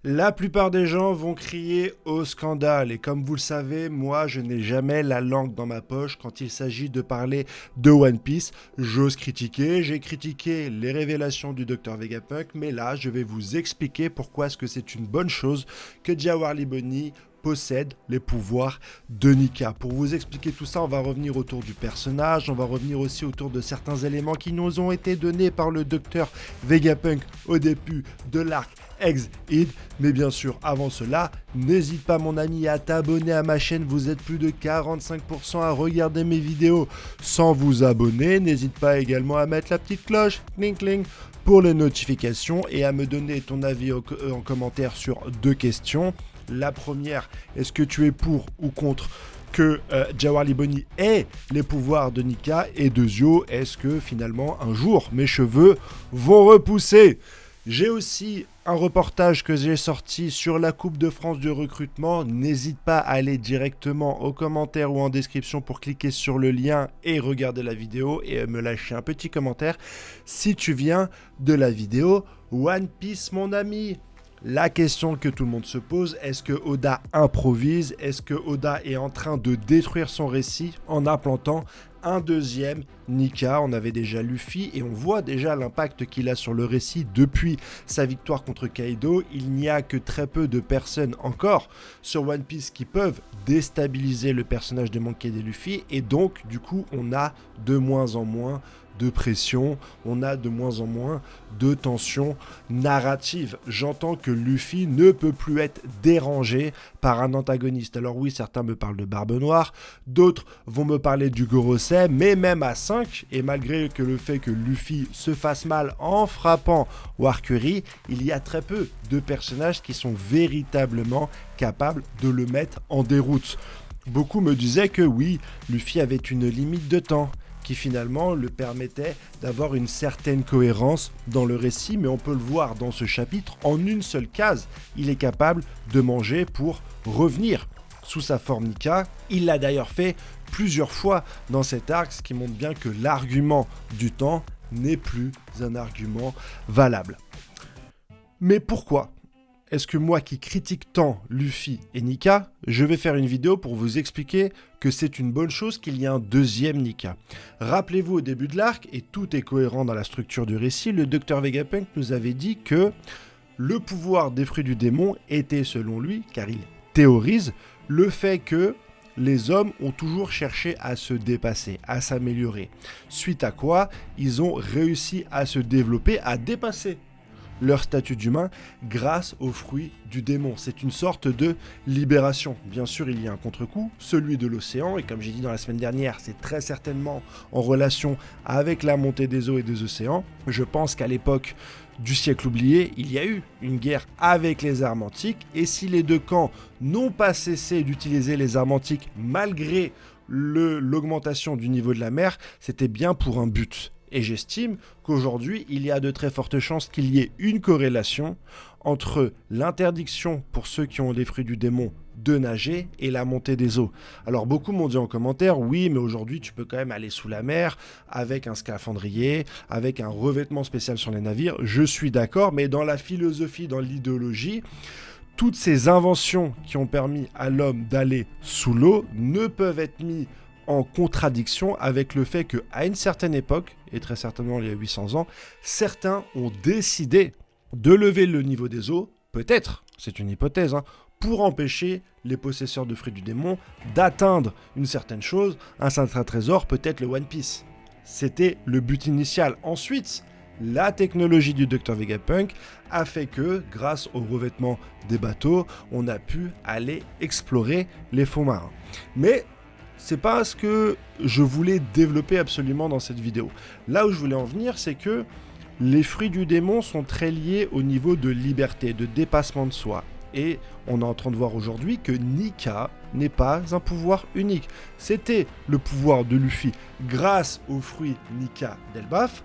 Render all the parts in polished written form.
La plupart des gens vont crier au scandale et comme vous le savez, moi je n'ai jamais la langue dans ma poche quand il s'agit de parler de One Piece. J'ose critiquer, j'ai critiqué les révélations du Dr Vegapunk, mais là je vais vous expliquer pourquoi est-ce que c'est une bonne chose que Jawar Bonny possède les pouvoirs de Nika. Pour vous expliquer tout ça, on va revenir autour du personnage, on va revenir aussi autour de certains éléments qui nous ont été donnés par le Dr Vegapunk au début de l'arc Ex-Id. Mais bien sûr, avant cela, n'hésite pas mon ami à t'abonner à ma chaîne, vous êtes plus de 45% à regarder mes vidéos sans vous abonner. N'hésite pas également à mettre la petite cloche, cling cling, pour les notifications et à me donner ton avis en commentaire sur deux questions. La première, est-ce que tu es pour ou contre que Jawar Bonny ait les pouvoirs de Nika? Et deuxièmement, est-ce que finalement un jour mes cheveux vont repousser? J'ai aussi un reportage que j'ai sorti sur la Coupe de France de recrutement. N'hésite pas à aller directement aux commentaires ou en description pour cliquer sur le lien et regarder la vidéo et me lâcher un petit commentaire si tu viens de la vidéo One Piece, mon ami. La question que tout le monde se pose, est-ce que Oda improvise? Est-ce que Oda est en train de détruire son récit en implantant un deuxième Nika? On avait déjà Luffy et on voit déjà l'impact qu'il a sur le récit depuis sa victoire contre Kaido. Il n'y a que très peu de personnes encore sur One Piece qui peuvent déstabiliser le personnage de Monkey D. Luffy et donc du coup on a de moins en moins de pression, on a de moins en moins de tension narrative. J'entends que Luffy ne peut plus être dérangé par un antagoniste. Alors oui, certains me parlent de Barbe Noire, d'autres vont me parler du Gorosei, mais même à 5, et malgré que le fait que Luffy se fasse mal en frappant Warcuri, il y a très peu de personnages qui sont véritablement capables de le mettre en déroute. Beaucoup me disaient que oui, Luffy avait une limite de temps, qui finalement le permettait d'avoir une certaine cohérence dans le récit, mais on peut le voir dans ce chapitre, en une seule case, il est capable de manger pour revenir sous sa forme Nika. Il l'a d'ailleurs fait plusieurs fois dans cet arc, ce qui montre bien que l'argument du temps n'est plus un argument valable. Mais pourquoi est-ce que moi qui critique tant Luffy et Nika, je vais faire une vidéo pour vous expliquer que c'est une bonne chose qu'il y ait un deuxième Nika? Rappelez-vous au début de l'arc, et tout est cohérent dans la structure du récit, le Dr Vegapunk nous avait dit que le pouvoir des fruits du démon était selon lui, car il théorise, le fait que les hommes ont toujours cherché à se dépasser, à s'améliorer. Suite à quoi, ils ont réussi à se développer, à dépasser leur statut d'humain grâce aux fruits du démon. C'est une sorte de libération. Bien sûr, il y a un contre-coup, celui de l'océan, et comme j'ai dit dans la semaine dernière, c'est très certainement en relation avec la montée des eaux et des océans. Je pense qu'à l'époque du siècle oublié, il y a eu une guerre avec les armes antiques, et si les deux camps n'ont pas cessé d'utiliser les armes antiques malgré l'augmentation du niveau de la mer, c'était bien pour un but. Et j'estime qu'aujourd'hui, il y a de très fortes chances qu'il y ait une corrélation entre l'interdiction pour ceux qui ont les fruits du démon de nager et la montée des eaux. Alors beaucoup m'ont dit en commentaire, oui, mais aujourd'hui tu peux quand même aller sous la mer avec un scaphandrier, avec un revêtement spécial sur les navires. Je suis d'accord, mais dans la philosophie, dans l'idéologie, toutes ces inventions qui ont permis à l'homme d'aller sous l'eau ne peuvent être mises en contradiction avec le fait qu'à une certaine époque, et très certainement il y a 800 ans, certains ont décidé de lever le niveau des eaux, peut-être, c'est une hypothèse, pour empêcher les possesseurs de fruits du démon d'atteindre une certaine chose, un certain trésor, peut-être le One Piece. C'était le but initial. Ensuite, la technologie du Dr Vegapunk a fait que, grâce au revêtement des bateaux, on a pu aller explorer les fonds marins. Mais c'est pas ce que je voulais développer absolument dans cette vidéo. Là où je voulais en venir, c'est que les fruits du démon sont très liés au niveau de liberté, de dépassement de soi. Et on est en train de voir aujourd'hui que Nika n'est pas un pouvoir unique. C'était le pouvoir de Luffy grâce aux fruits Nika d'Elbaf.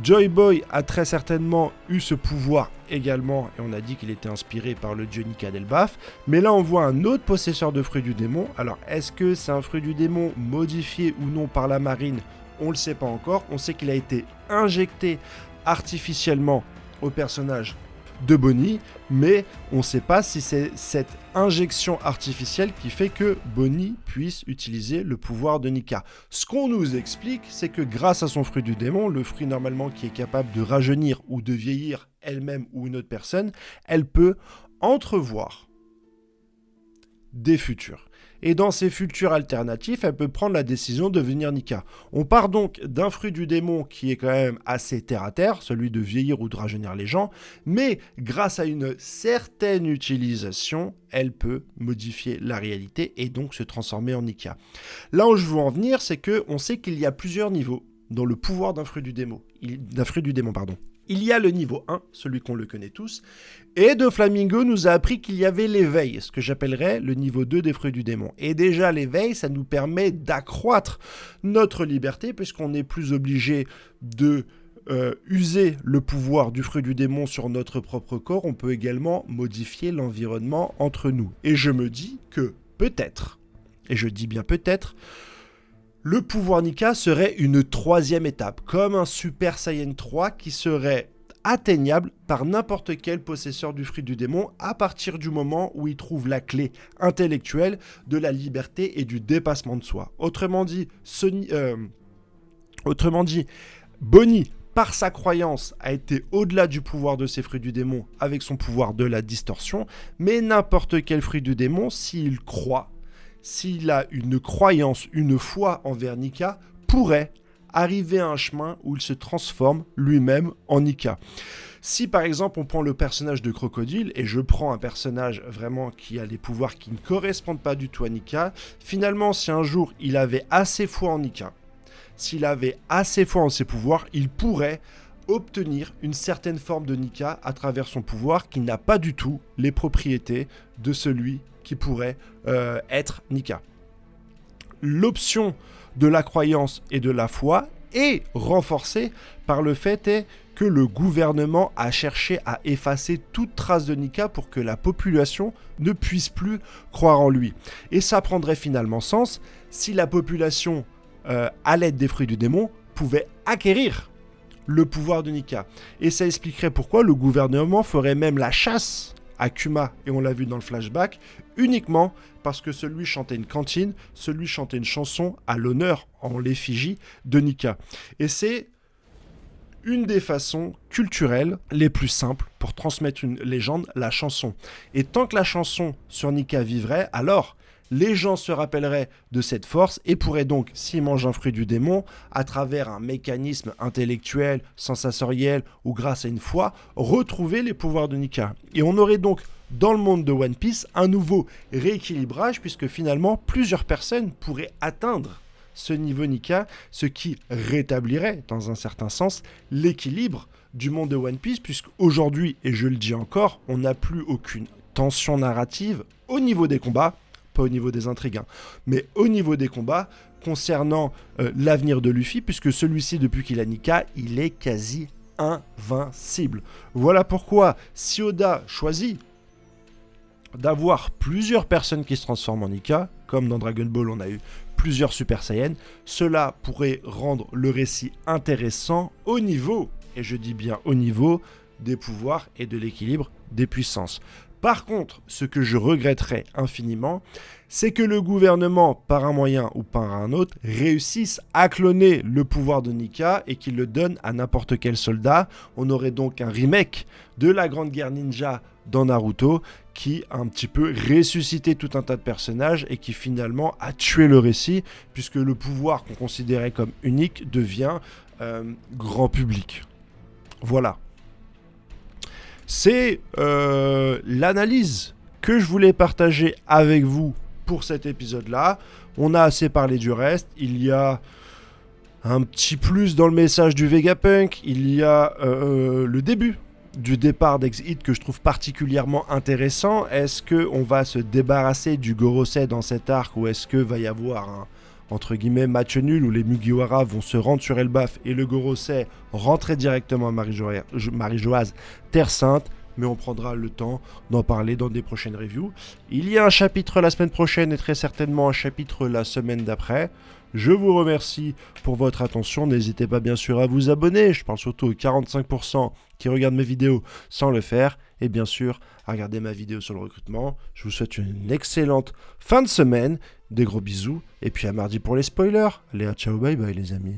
Joy Boy a très certainement eu ce pouvoir également, et on a dit qu'il était inspiré par le dieu Nika d'Elbaf. Mais là, on voit un autre possesseur de fruits du démon. Alors, est-ce que c'est un fruit du démon modifié ou non par la marine? On ne le sait pas encore. On sait qu'il a été injecté artificiellement au personnage de Bonnie, mais on ne sait pas si c'est cette injection artificielle qui fait que Bonnie puisse utiliser le pouvoir de Nika. Ce qu'on nous explique, c'est que grâce à son fruit du démon, le fruit normalement qui est capable de rajeunir ou de vieillir elle-même ou une autre personne, elle peut entrevoir des futurs. Et dans ces futurs alternatifs, elle peut prendre la décision de devenir Nika. On part donc d'un fruit du démon qui est quand même assez terre-à-terre, celui de vieillir ou de rajeunir les gens, mais grâce à une certaine utilisation, elle peut modifier la réalité et donc se transformer en Nika. Là où je veux en venir, c'est qu'on sait qu'il y a plusieurs niveaux dans le pouvoir d'un fruit du démon. Il y a le niveau 1, celui qu'on le connaît tous, et Doflamingo nous a appris qu'il y avait l'éveil, ce que j'appellerais le niveau 2 des fruits du démon. Et déjà l'éveil, ça nous permet d'accroître notre liberté, puisqu'on n'est plus obligé de user le pouvoir du fruit du démon sur notre propre corps, on peut également modifier l'environnement entre nous. Et je me dis que peut-être, et je dis bien peut-être, le pouvoir Nika serait une troisième étape, comme un Super Saiyan 3 qui serait atteignable par n'importe quel possesseur du fruit du démon à partir du moment où il trouve la clé intellectuelle de la liberté et du dépassement de soi. Autrement dit, Bonnie, par sa croyance, a été au-delà du pouvoir de ses fruits du démon avec son pouvoir de la distorsion, mais n'importe quel fruit du démon, s'il croit, s'il a une croyance, une foi envers Nika, pourrait arriver à un chemin où il se transforme lui-même en Nika. Si par exemple on prend le personnage de Crocodile, et je prends un personnage vraiment qui a des pouvoirs qui ne correspondent pas du tout à Nika, finalement si un jour il avait assez foi en Nika, s'il avait assez foi en ses pouvoirs, il pourrait obtenir une certaine forme de Nika à travers son pouvoir qui n'a pas du tout les propriétés de celui qui pourrait être Nika. L'option de la croyance et de la foi est renforcée par le fait que le gouvernement a cherché à effacer toute trace de Nika pour que la population ne puisse plus croire en lui. Et ça prendrait finalement sens si la population, à l'aide des fruits du démon, pouvait acquérir le pouvoir de Nika. Et ça expliquerait pourquoi le gouvernement ferait même la chasse à Kuma, et on l'a vu dans le flashback, uniquement parce que celui chantait une cantine, celui chantait une chanson à l'honneur, en l'effigie de Nika. Et c'est une des façons culturelles les plus simples pour transmettre une légende, la chanson. Et tant que la chanson sur Nika vivrait, alors les gens se rappelleraient de cette force et pourraient donc, s'ils mangent un fruit du démon, à travers un mécanisme intellectuel, sensoriel ou grâce à une foi, retrouver les pouvoirs de Nika. Et on aurait donc, dans le monde de One Piece, un nouveau rééquilibrage, puisque finalement, plusieurs personnes pourraient atteindre ce niveau Nika, ce qui rétablirait, dans un certain sens, l'équilibre du monde de One Piece, puisqu'aujourd'hui, et je le dis encore, on n'a plus aucune tension narrative au niveau des combats, pas au niveau des intrigues, mais au niveau des combats, concernant l'avenir de Luffy, puisque celui-ci, depuis qu'il a Nika, il est quasi invincible. Voilà pourquoi, si Oda choisit d'avoir plusieurs personnes qui se transforment en Nika, comme dans Dragon Ball, on a eu plusieurs Super Saiyans, cela pourrait rendre le récit intéressant au niveau, et je dis bien au niveau, des pouvoirs et de l'équilibre des puissances. Par contre, ce que je regretterais infiniment, c'est que le gouvernement, par un moyen ou par un autre, réussisse à cloner le pouvoir de Nika et qu'il le donne à n'importe quel soldat. On aurait donc un remake de la Grande Guerre Ninja dans Naruto qui a un petit peu ressuscité tout un tas de personnages et qui finalement a tué le récit puisque le pouvoir qu'on considérait comme unique devient grand public. Voilà. C'est l'analyse que je voulais partager avec vous pour cet épisode-là. On a assez parlé du reste. Il y a un petit plus dans le message du Vegapunk. Il y a le début du départ d'X-Hit que je trouve particulièrement intéressant. Est-ce qu'on va se débarrasser du Gorosei dans cet arc ou est-ce que va y avoir un entre guillemets match nul où les Mugiwara vont se rendre sur Elbaf et le Gorosei rentrer directement à Marie-Joase, Terre Sainte, mais on prendra le temps d'en parler dans des prochaines reviews. Il y a un chapitre la semaine prochaine et très certainement un chapitre la semaine d'après. Je vous remercie pour votre attention, n'hésitez pas bien sûr à vous abonner, je parle surtout aux 45% qui regardent mes vidéos sans le faire, et bien sûr à regarder ma vidéo sur le recrutement. Je vous souhaite une excellente fin de semaine, des gros bisous, et puis à mardi pour les spoilers. Allez, ciao, bye bye les amis.